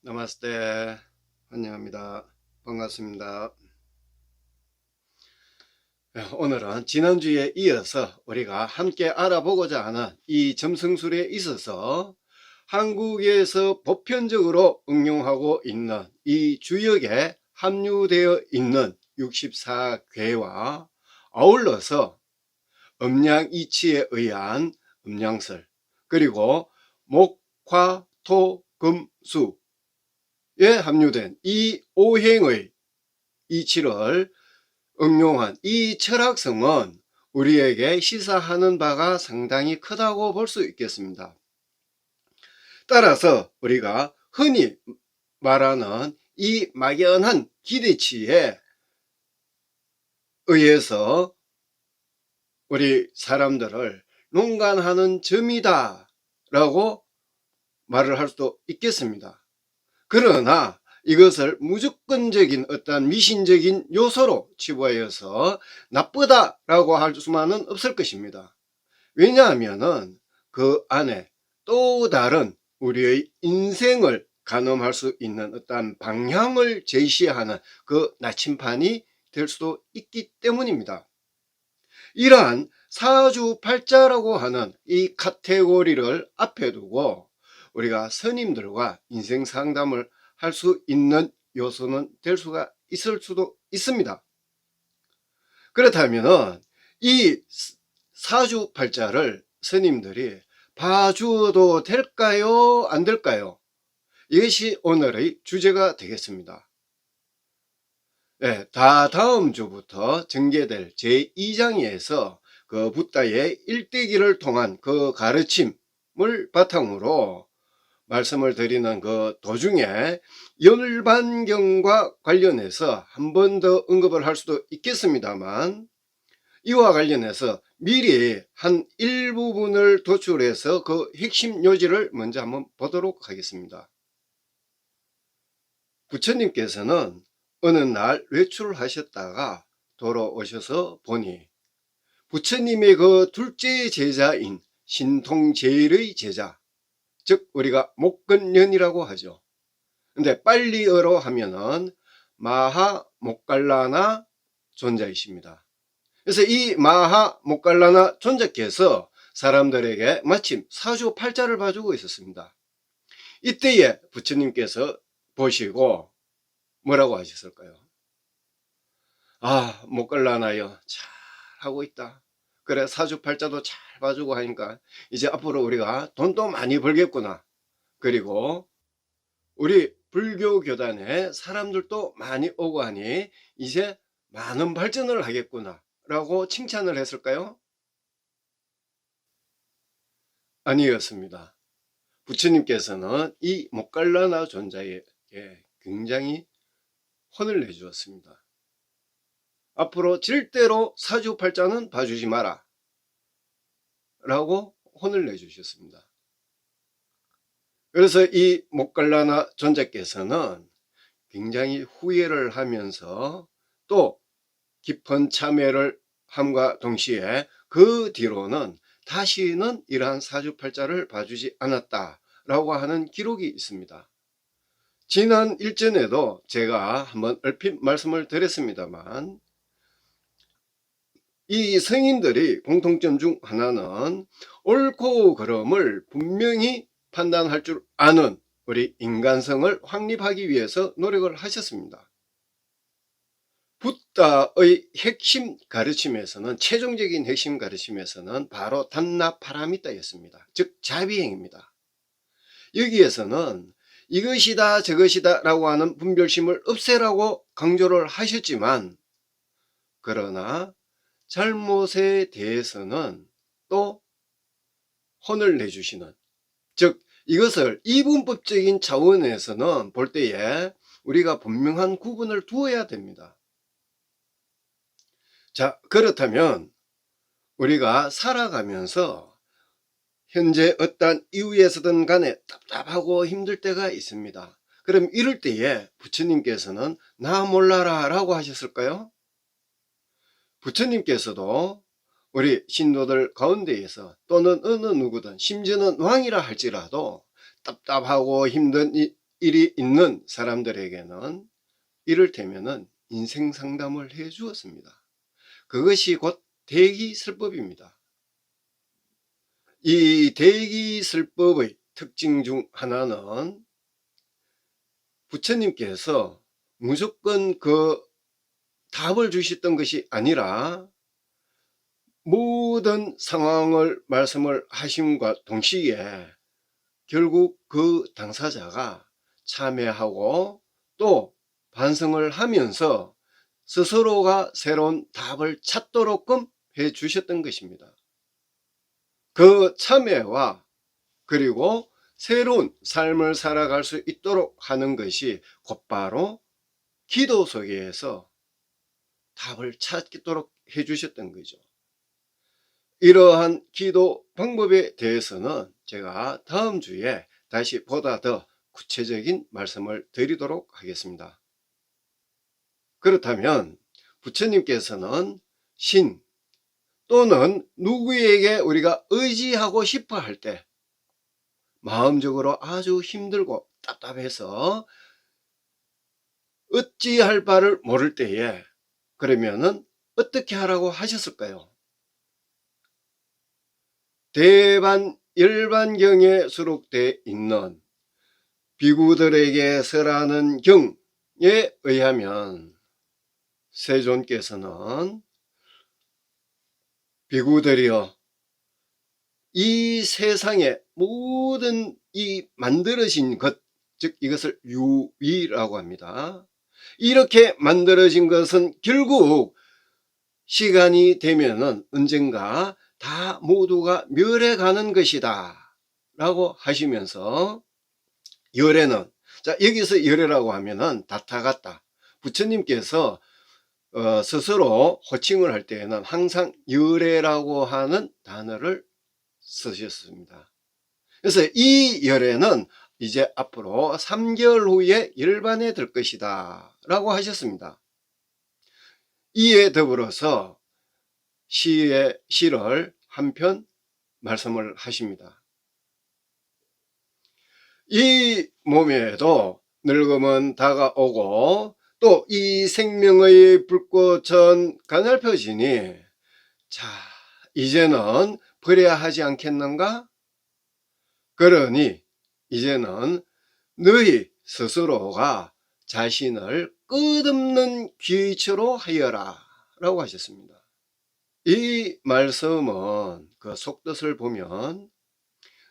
나마스테. 환영합니다. 반갑습니다. 오늘은 지난주에 이어서 우리가 함께 알아보고자 하는 이 점성술에 있어서 한국에서 보편적으로 응용하고 있는 이 주역에 함유되어 있는 64괴와 아울러서 음양이치에 의한 음양설, 그리고 목화토금수에 함유된 이 오행의 이치를 응용한 이 철학성은 우리에게 시사하는 바가 상당히 크다고 볼 수 있겠습니다. 따라서 우리가 흔히 말하는 이 막연한 기대치에 의해서 우리 사람들을 농간하는 점이다 라고 말을 할 수도 있겠습니다. 그러나 이것을 무조건적인 어떤 미신적인 요소로 치부하여서 나쁘다라고 할 수만은 없을 것입니다. 왜냐하면은 그 안에 또 다른 우리의 인생을 가늠할 수 있는 어떤 방향을 제시하는 그 나침판이 될 수도 있기 때문입니다. 이러한 사주팔자라고 하는 이 카테고리를 앞에 두고 우리가 스님들과 인생 상담을 할 수 있는 요소는 될 수가 있을 수도 있습니다. 그렇다면 이 사주팔자를 스님들이 봐주어도 될까요? 안 될까요? 이것이 오늘의 주제가 되겠습니다. 다음 주부터 전개될 제2장에서 그 붓다의 일대기를 통한 그 가르침을 바탕으로 말씀을 드리는 그 도중에 열반경과 관련해서 한 번 더 언급을 할 수도 있겠습니다만, 이와 관련해서 미리 한 일부분을 도출해서 그 핵심 요지를 먼저 한번 보도록 하겠습니다. 부처님께서는 어느 날 외출을 하셨다가 돌아오셔서 보니 부처님의 그 둘째 제자인 신통제일의 제자, 즉 우리가 목건년이라고 하죠. 근데 빨리어로 하면은 마하 목갈라나 존자이십니다. 그래서 이 마하 목갈라나 존자께서 사람들에게 마침 사주팔자를 봐주고 있었습니다. 이때에 부처님께서 보시고 뭐라고 하셨을까요? 아, 목갈라나요, 잘 하고 있다. 그래, 사주팔자도 잘 봐주고 하니까 이제 앞으로 우리가 돈도 많이 벌겠구나. 그리고 우리 불교 교단에 사람들도 많이 오고 하니 이제 많은 발전을 하겠구나 라고 칭찬을 했을까요? 아니었습니다. 부처님께서는 이 목갈라나 존자에게 굉장히 혼을 내주었습니다. 앞으로 절대로 사주팔자는 봐주지 마라 라고 혼을 내주셨습니다. 그래서 이 목갈라나 존자께서는 굉장히 후회를 하면서 또 깊은 참회를 함과 동시에 그 뒤로는 다시는 이러한 사주팔자를 봐주지 않았다라고 하는 기록이 있습니다. 지난 일전에도 제가 한번 얼핏 말씀을 드렸습니다만, 이 성인들이 공통점 중 하나는 옳고 그름을 분명히 판단할 줄 아는 우리 인간성을 확립하기 위해서 노력을 하셨습니다. 붓다의 핵심 가르침에서는, 최종적인 핵심 가르침에서는 바로 단나파라미타였습니다. 즉 자비행입니다. 여기에서는 이것이다 저것이다 라고 하는 분별심을 없애라고 강조를 하셨지만, 그러나 잘못에 대해서는 또 혼을 내주시는, 즉 이것을 이분법적인 차원에서는 볼 때에 우리가 분명한 구분을 두어야 됩니다. 자, 그렇다면 우리가 살아가면서 현재 어떤 이유에서든 간에 답답하고 힘들 때가 있습니다. 그럼 이럴 때에 부처님께서는 나 몰라라 라고 하셨을까요? 부처님께서도 우리 신도들 가운데에서 또는 어느 누구든 심지어는 왕이라 할지라도 답답하고 힘든 일이 있는 사람들에게는 이를테면은 인생 상담을 해 주었습니다. 그것이 곧 대기설법입니다. 이 대기설법의 특징 중 하나는 부처님께서 무조건 그 답을 주셨던 것이 아니라 모든 상황을 말씀을 하심과 동시에 결국 그 당사자가 참여하고 또 반성을 하면서 스스로가 새로운 답을 찾도록끔 해 주셨던 것입니다. 그 참여와 그리고 새로운 삶을 살아갈 수 있도록 하는 것이 곧바로 기도 속에서 답을 찾도록 해 주셨던 거죠. 이러한 기도 방법에 대해서는 제가 다음 주에 다시 보다 더 구체적인 말씀을 드리도록 하겠습니다. 그렇다면 부처님께서는 신 또는 누구에게 우리가 의지하고 싶어 할 때 마음적으로 아주 힘들고 답답해서 어찌할 바를 모를 때에 그러면은 어떻게 하라고 하셨을까요? 대반 열반경에 수록되어 있는 비구들에게 설하는 경에 의하면 세존께서는 비구들이여 이 세상의 모든 이 만들어진 것, 즉 이것을 유위라고 합니다. 이렇게 만들어진 것은 결국 시간이 되면은 언젠가 다 모두가 멸해가는 것이다 라고 하시면서 열애는, 자 여기서 열애라고 하면은 다타갔다, 부처님께서 스스로 호칭을 할 때에는 항상 열애라고 하는 단어를 쓰셨습니다. 그래서 이 열애는 이제 앞으로 3개월 후에 열반에 들 것이다 라고 하셨습니다. 이에 더불어서 시를 한 편 말씀을 하십니다. 이 몸에도 늙음은 다가오고 또 이 생명의 불꽃은 가냘펴지니 자 이제는 버려야 하지 않겠는가? 그러니 이제는 너희 스스로가 자신을 끝없는 귀처로 하여라 라고 하셨습니다. 이 말씀은 그 속뜻을 보면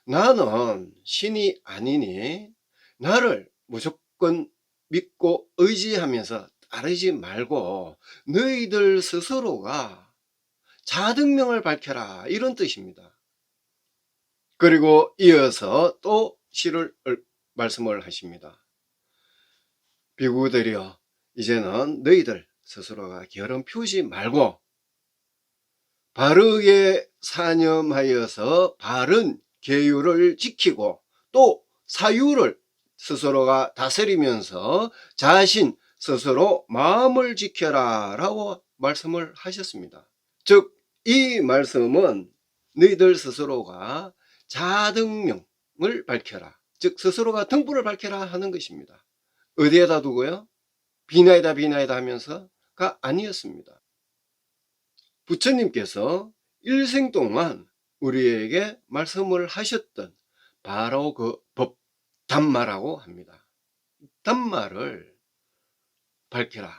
나는 신이 아니니 나를 무조건 믿고 의지하면서 따르지 말고 너희들 스스로가 자등명을 밝혀라 이런 뜻입니다. 그리고 이어서 또 시를 말씀을 하십니다. 비구들이여 이제는 너희들 스스로가 결혼 피우지 말고 바르게 사념하여서 바른 계율을 지키고 또 사유를 스스로가 다스리면서 자신 스스로 마음을 지켜라 라고 말씀을 하셨습니다. 즉 이 말씀은 너희들 스스로가 자등명을 밝혀라, 즉 스스로가 등불을 밝혀라 하는 것입니다. 어디에다 두고요? 비나이다 비나이다 하면서가 아니었습니다. 부처님께서 일생 동안 우리에게 말씀을 하셨던 바로 그 법, 담마라고 합니다. 담마를 밝혀라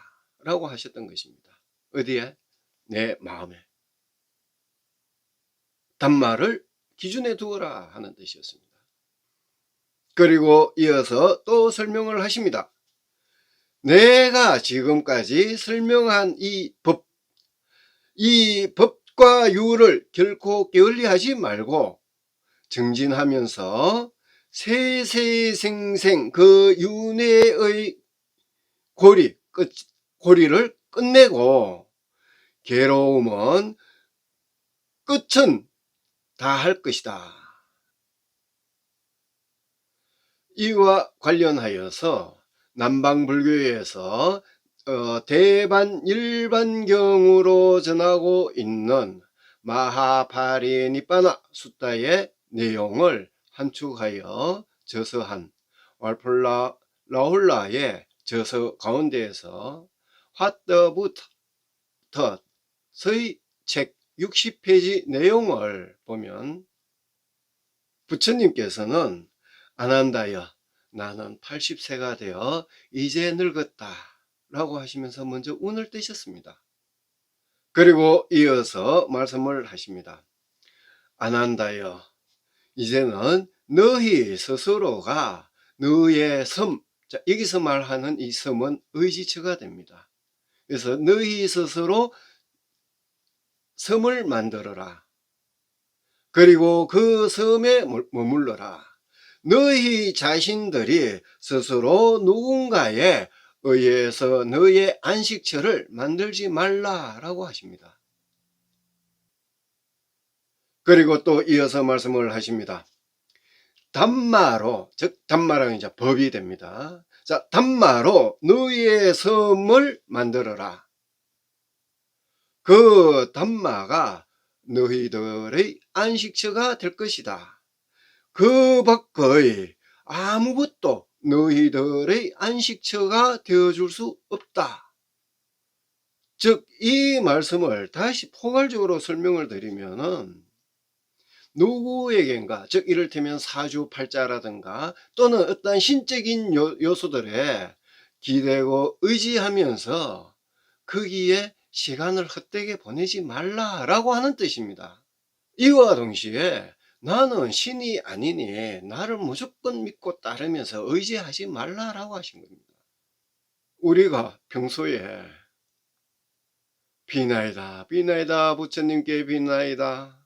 라고 하셨던 것입니다. 어디에? 내 마음에. 담마를 기준에 두어라 하는 뜻이었습니다. 그리고 이어서 또 설명을 하십니다. 내가 지금까지 설명한 이 법과 유를 결코 게을리하지 말고 증진하면서 세세생생 그 윤회의 고리를 끝내고 괴로움은 끝은 다 할 것이다. 이와 관련하여서 남방불교에서 대반 일반경으로 전하고 있는 마하파리니빠나 숫다의 내용을 함축하여 저서한 왈폴라 라홀라의 저서 가운데에서 What the Buddha의 책 60페이지 내용을 보면 부처님께서는 아난다여 나는 80세가 되어 이제 늙었다 라고 하시면서 먼저 운을 떼셨습니다. 그리고 이어서 말씀을 하십니다. 아난다여 이제는 너희 스스로가 너의 섬, 자, 여기서 말하는 이 섬은 의지처가 됩니다. 그래서 너희 스스로 섬을 만들어라. 그리고 그 섬에 머물러라. 너희 자신들이 스스로 누군가에 의해서 너의 안식처를 만들지 말라라고 하십니다. 그리고 또 이어서 말씀을 하십니다. 담마로, 즉 담마랑 이제 법이 됩니다. 자, 담마로 너희의 섬을 만들어라. 그 담마가 너희들의 안식처가 될 것이다. 그 밖의 아무것도 너희들의 안식처가 되어줄 수 없다. 즉, 이 말씀을 다시 포괄적으로 설명을 드리면은 누구에겐가, 즉 이를테면 사주팔자라든가 또는 어떤 신적인 요소들에 기대고 의지하면서 거기에 시간을 헛되게 보내지 말라라고 하는 뜻입니다. 이와 동시에 나는 신이 아니니 나를 무조건 믿고 따르면서 의지하지 말라라고 하신 겁니다. 우리가 평소에 비나이다 비나이다 부처님께 비나이다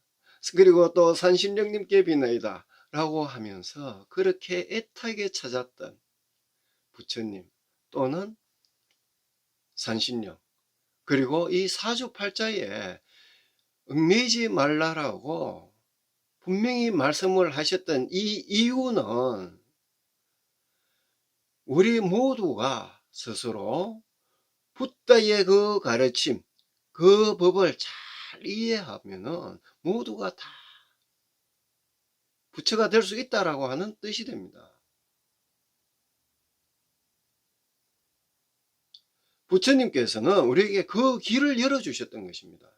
그리고 또 산신령님께 비나이다 라고 하면서 그렇게 애타게 찾았던 부처님 또는 산신령 그리고 이 사주팔자에 얽매이지 말라라고 분명히 말씀을 하셨던 이 이유는 우리 모두가 스스로 붓다의 그 가르침 그 법을 잘 이해하면은 모두가 다 부처가 될 수 있다라고 하는 뜻이 됩니다. 부처님께서는 우리에게 그 길을 열어주셨던 것입니다.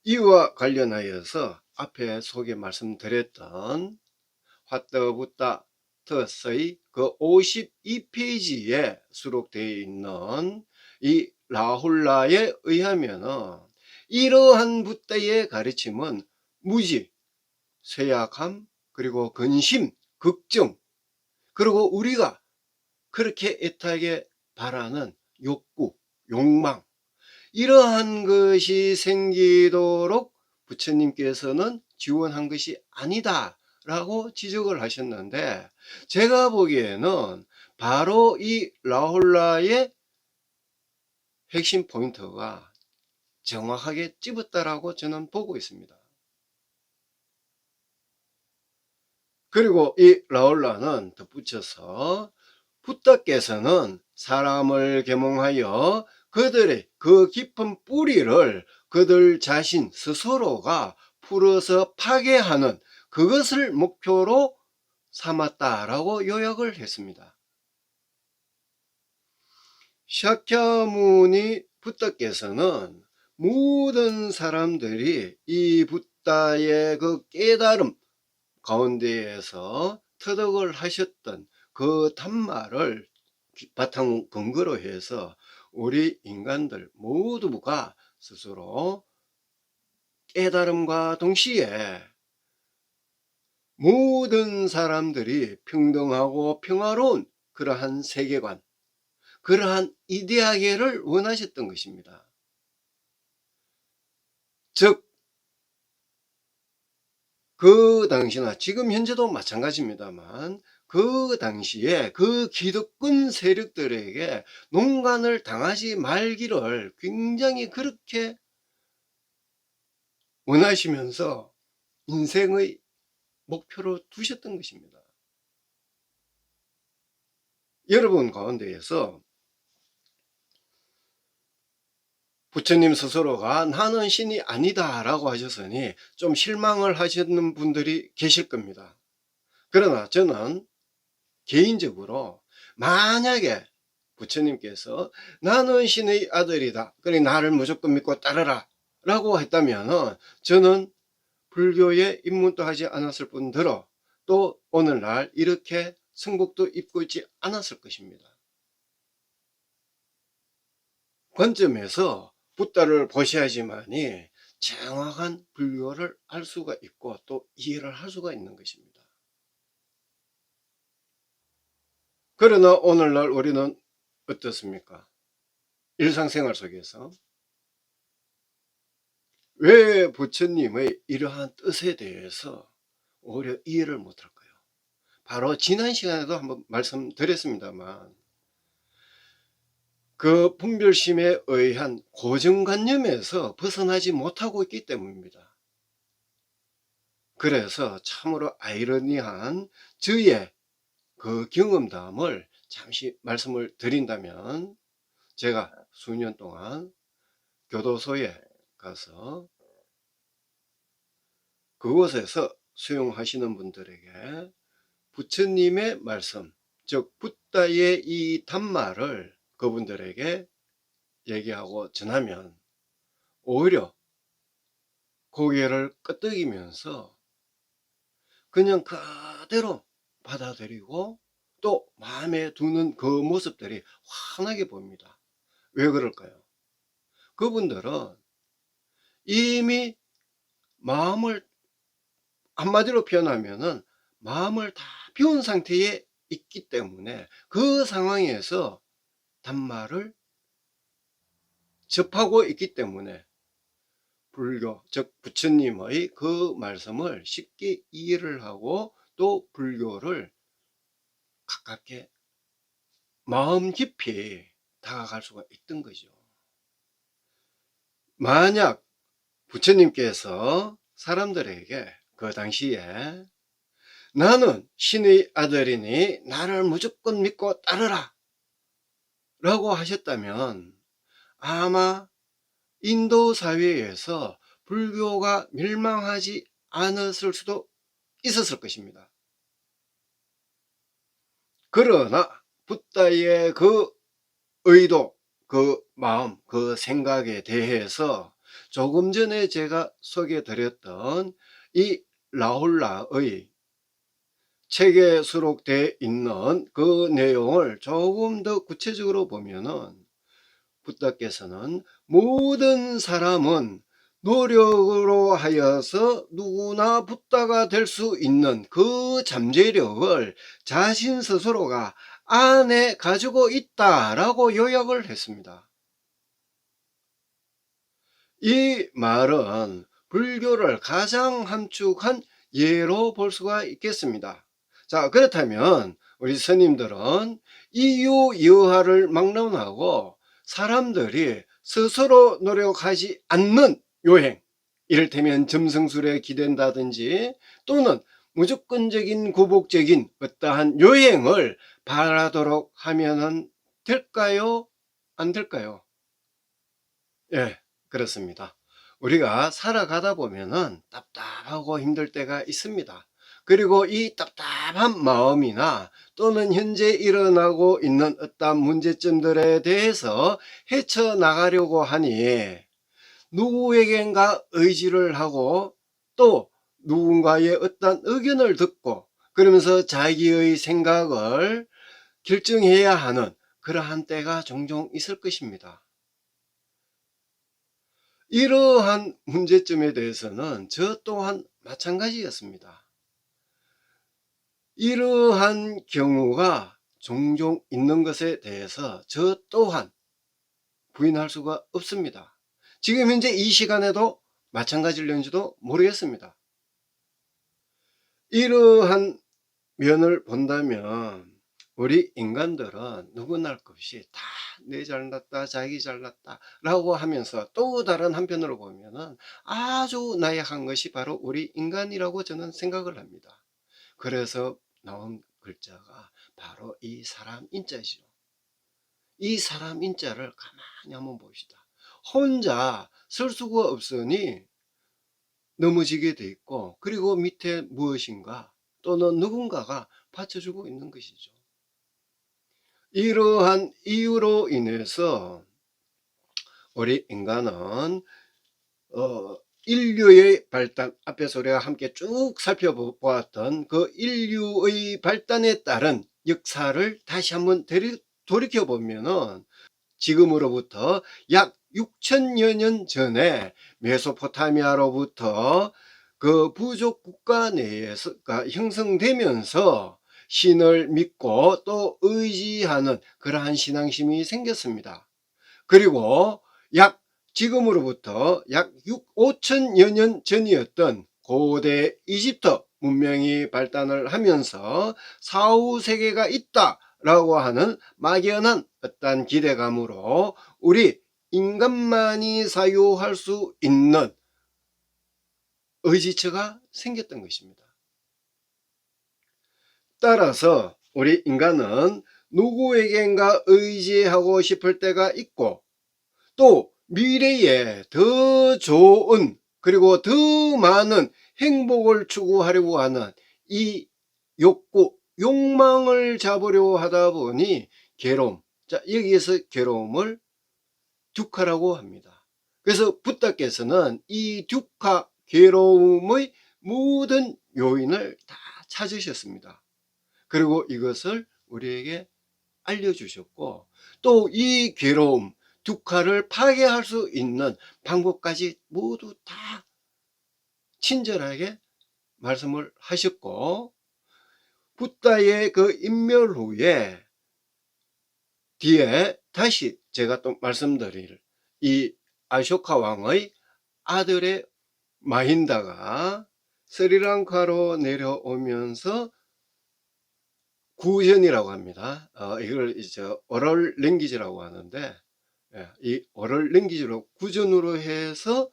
이와 관련하여서 앞에 소개 말씀드렸던 화떠 붓다 터의 그 52페이지에 수록되어 있는 이 라훌라에 의하면은 이러한 붓다의 가르침은 무지, 쇠약함, 그리고 근심, 걱정, 그리고 우리가 그렇게 애타게 바라는 욕구, 욕망, 이러한 것이 생기도록 부처님께서는 지원한 것이 아니다 라고 지적을 하셨는데 제가 보기에는 바로 이 라홀라의 핵심 포인트가 정확하게 찝었다라고 저는 보고 있습니다. 그리고 이 라홀라는 덧붙여서 붓다께서는 사람을 계몽하여 그들의 그 깊은 뿌리를 그들 자신 스스로가 풀어서 파괴하는 그것을 목표로 삼았다라고 요약을 했습니다. 샤캬무니 붓다께서는 모든 사람들이 이 붓다의 그 깨달음 가운데에서 터득을 하셨던 그 단말을 바탕 근거로 해서 우리 인간들 모두가 스스로 깨달음과 동시에 모든 사람들이 평등하고 평화로운 그러한 세계관, 그러한 이데아계를 원하셨던 것입니다. 즉, 그 당시나 지금 현재도 마찬가지입니다만 그 당시에 그 기득권 세력들에게 농간을 당하지 말기를 굉장히 그렇게 원하시면서 인생의 목표로 두셨던 것입니다. 여러분 가운데에서 부처님 스스로가 나는 신이 아니다 라고 하셨으니 좀 실망을 하시는 분들이 계실 겁니다. 그러나 저는 개인적으로 만약에 부처님께서 나는 신의 아들이다, 그래 나를 무조건 믿고 따르라 라고 했다면은 저는 불교에 입문도 하지 않았을 뿐더러 또 오늘날 이렇게 성복도 입고 있지 않았을 것입니다. 관점에서 붓다를 보셔야지만이 정확한 불교를 알 수가 있고 또 이해를 할 수가 있는 것입니다. 그러나 오늘날 우리는 어떻습니까? 일상생활 속에서 왜 부처님의 이러한 뜻에 대해서 오히려 이해를 못할까요? 바로 지난 시간에도 한번 말씀드렸습니다만 그 분별심에 의한 고정관념에서 벗어나지 못하고 있기 때문입니다. 그래서 참으로 아이러니한 저의 그 경험담을 잠시 말씀을 드린다면, 제가 수년 동안 교도소에 가서 그곳에서 수용하시는 분들에게 부처님의 말씀, 즉 붓다의 이 단말을 그분들에게 얘기하고 전하면 오히려 고개를 끄덕이면서 그냥 그대로 받아들이고 또 마음에 두는 그 모습들이 환하게 보입니다. 왜 그럴까요? 그분들은 이미 마음을, 한마디로 표현하면은 마음을 다 비운 상태에 있기 때문에 그 상황에서 단말을 접하고 있기 때문에 불교, 즉 부처님의 그 말씀을 쉽게 이해를 하고 또 불교를 가깝게 마음 깊이 다가갈 수가 있던 거죠. 만약 부처님께서 사람들에게 그 당시에 나는 신의 아들이니 나를 무조건 믿고 따르라 라고 하셨다면 아마 인도 사회에서 불교가 멸망하지 않았을 수도 있었을 것입니다. 그러나 붓다의 그 의도, 그 마음, 그 생각에 대해서 조금 전에 제가 소개해 드렸던 이 라홀라의 책에 수록되어 있는 그 내용을 조금 더 구체적으로 보면은 붓다께서는 모든 사람은 노력으로 하여서 누구나 붓다가 될 수 있는 그 잠재력을 자신 스스로가 안에 가지고 있다라고 요약을 했습니다. 이 말은 불교를 가장 함축한 예로 볼 수가 있겠습니다. 자, 그렇다면 우리 스님들은 이유여하를 막론하고 사람들이 스스로 노력하지 않는 요행, 이를테면 점성술에 기댄다든지 또는 무조건적인 구복적인 어떠한 요행을 바라도록 하면 될까요? 안 될까요? 예, 그렇습니다. 우리가 살아가다 보면은 답답하고 힘들 때가 있습니다. 그리고 이 답답한 마음이나 또는 현재 일어나고 있는 어떤 문제점들에 대해서 헤쳐나가려고 하니 누구에겐가 의지를 하고 또 누군가의 어떤 의견을 듣고 그러면서 자기의 생각을 결정해야 하는 그러한 때가 종종 있을 것입니다. 이러한 문제점에 대해서는 저 또한 마찬가지였습니다. 이러한 경우가 종종 있는 것에 대해서 저 또한 부인할 수가 없습니다. 지금 현재 이 시간에도 마찬가지일는지도 모르겠습니다. 이러한 면을 본다면 우리 인간들은 누구나 할 것 없이 다 내 잘났다 자기 잘났다 라고 하면서 또 다른 한편으로 보면은 아주 나약한 것이 바로 우리 인간이라고 저는 생각을 합니다. 그래서 나온 글자가 바로 이 사람 인자죠. 이 사람 인자를 가만히 한번 봅시다. 혼자 설 수가 없으니 넘어지게 돼 있고 그리고 밑에 무엇인가 또는 누군가가 받쳐주고 있는 것이죠. 이러한 이유로 인해서 우리 인간은 인류의 발달, 앞에서 우리가 함께 쭉 살펴보았던 그 인류의 발단에 따른 역사를 다시 한번 돌이켜 보면은 지금으로부터 약 6천여 년 전에 메소포타미아로부터 그 부족 국가 내에서가 형성되면서 신을 믿고 또 의지하는 그러한 신앙심이 생겼습니다. 그리고 약 지금으로부터 약 5천여 년 전이었던 고대 이집트 문명이 발단을 하면서 사후 세계가 있다라고 하는 막연한 어떤 기대감으로 우리 인간만이 사유할 수 있는 의지처가 생겼던 것입니다. 따라서 우리 인간은 누구에겐가 의지하고 싶을 때가 있고, 또 미래에 더 좋은 그리고 더 많은 행복을 추구하려고 하는 이 욕구, 욕망을 잡으려 하다 보니 괴로움, 자 여기에서 괴로움을 듀카라고 합니다. 그래서 부다께서는 이 듀카, 괴로움의 모든 요인을 다 찾으셨습니다. 그리고 이것을 우리에게 알려주셨고, 또 이 괴로움, 듀카를 파괴할 수 있는 방법까지 모두 다 친절하게 말씀을 하셨고, 부다의 그 인멸 후에 뒤에 다시 제가 또 말씀드릴 이 아쇼카 왕의 아들의 마힌다가 스리랑카로 내려오면서 구전이라고 합니다. 이걸 이제 오럴 랭귀지라고 하는데, 이 오럴 랭귀지로 구전으로 해서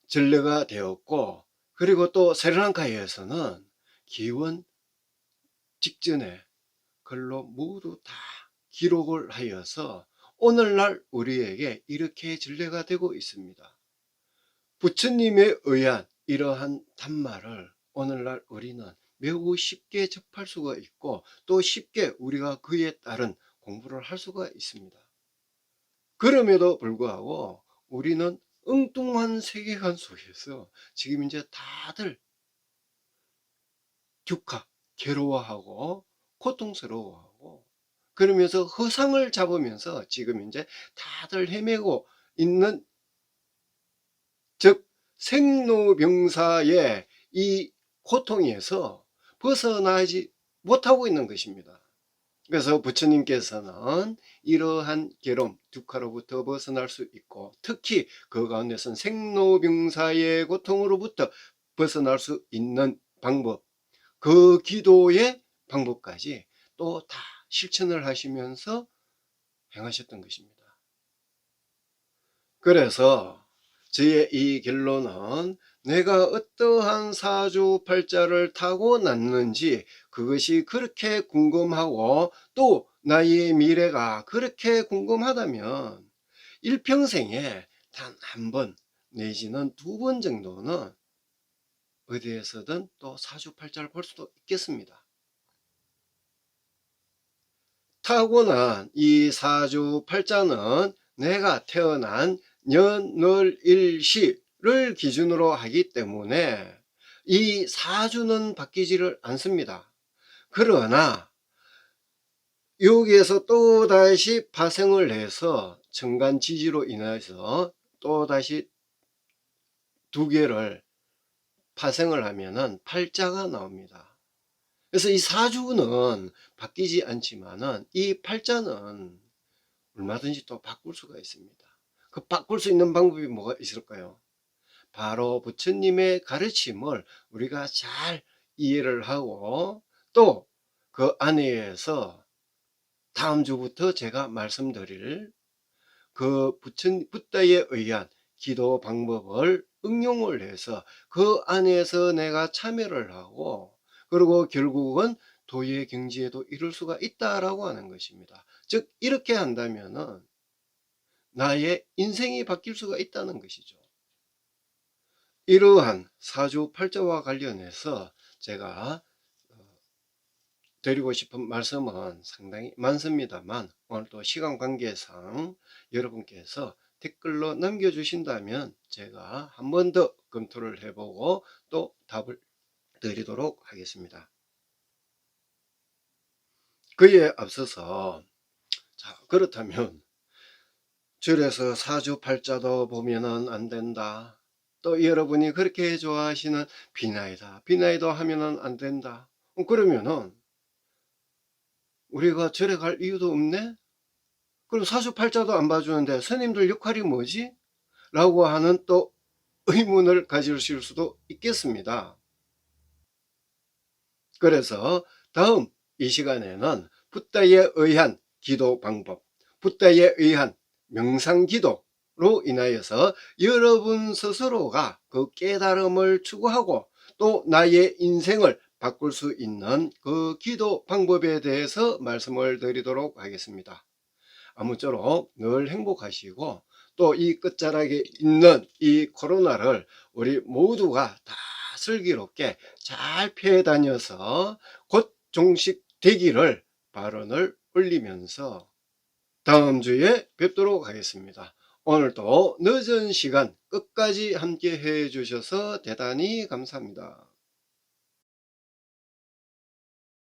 전래가 되었고, 그리고 또 스리랑카에서는 기원 직전에 글로 모두 다 기록을 하여서 오늘날 우리에게 이렇게 전래가 되고 있습니다. 부처님에 의한 이러한 단말을 오늘날 우리는 매우 쉽게 접할 수가 있고, 또 쉽게 우리가 그에 따른 공부를 할 수가 있습니다. 그럼에도 불구하고 우리는 엉뚱한 세계관 속에서 지금 이제 다들 듀카, 괴로워하고 고통스러워하고 그러면서 허상을 잡으면서 지금 이제 다들 헤매고 있는, 즉 생로병사의 이 고통에서 벗어나지 못하고 있는 것입니다. 그래서 부처님께서는 이러한 괴로움, 듀카로부터 벗어날 수 있고, 특히 그 가운데서는 생로병사의 고통으로부터 벗어날 수 있는 방법, 그 기도의 방법까지 또 다 실천을 하시면서 행하셨던 것입니다. 그래서 저의 이 결론은 내가 어떠한 사주팔자를 타고 났는지 그것이 그렇게 궁금하고, 또 나의 미래가 그렇게 궁금하다면 일평생에 단 한 번 내지는 두 번 정도는 어디에서든 또 사주팔자를 볼 수도 있겠습니다. 타고난 이 사주팔자는 내가 태어난 년, 월, 일, 시를 기준으로 하기 때문에 이 사주는 바뀌지를 않습니다. 그러나 여기에서 또다시 파생을 해서 천간지지로 인해서 또다시 두 개를 파생을 하면은 팔자가 나옵니다. 그래서 이 사주는 바뀌지 않지만은 이 팔자는 얼마든지 또 바꿀 수가 있습니다. 그 바꿀 수 있는 방법이 뭐가 있을까요? 바로 부처님의 가르침을 우리가 잘 이해를 하고, 또 그 안에서 다음 주부터 제가 말씀드릴 그 부다에 의한 기도 방법을 응용을 해서 그 안에서 내가 참여를 하고, 그리고 결국은 도의 경지에도 이룰 수가 있다라고 하는 것입니다. 즉 이렇게 한다면은 나의 인생이 바뀔 수가 있다는 것이죠. 이러한 사주팔자와 관련해서 제가 드리고 싶은 말씀은 상당히 많습니다만 오늘 또 시간 관계상 여러분께서 댓글로 남겨주신다면 제가 한 번 더 검토를 해보고 또 답을 드리도록 하겠습니다. 그에 앞서서 자, 그렇다면 절에서 사주팔자도 보면은 안 된다. 또 여러분이 그렇게 좋아하시는 비나이다. 비나이도 하면은 안 된다. 그러면은 우리가 절에 갈 이유도 없네? 그리고 사주팔자도 안 봐주는데 스님들 역할이 뭐지? 라고 하는 또 의문을 가지실 수도 있겠습니다. 그래서 다음 이 시간에는 붓다에 의한 기도 방법, 붓다에 의한 명상 기도로 인하여서 여러분 스스로가 그 깨달음을 추구하고 또 나의 인생을 바꿀 수 있는 그 기도 방법에 대해서 말씀을 드리도록 하겠습니다. 아무쪼록 늘 행복하시고 또 이 끝자락에 있는 이 코로나를 우리 모두가 다 슬기롭게 잘 피해 다녀서 곧 종식되기를 발언을 올리면서 다음 주에 뵙도록 하겠습니다. 오늘도 늦은 시간 끝까지 함께 해 주셔서 대단히 감사합니다.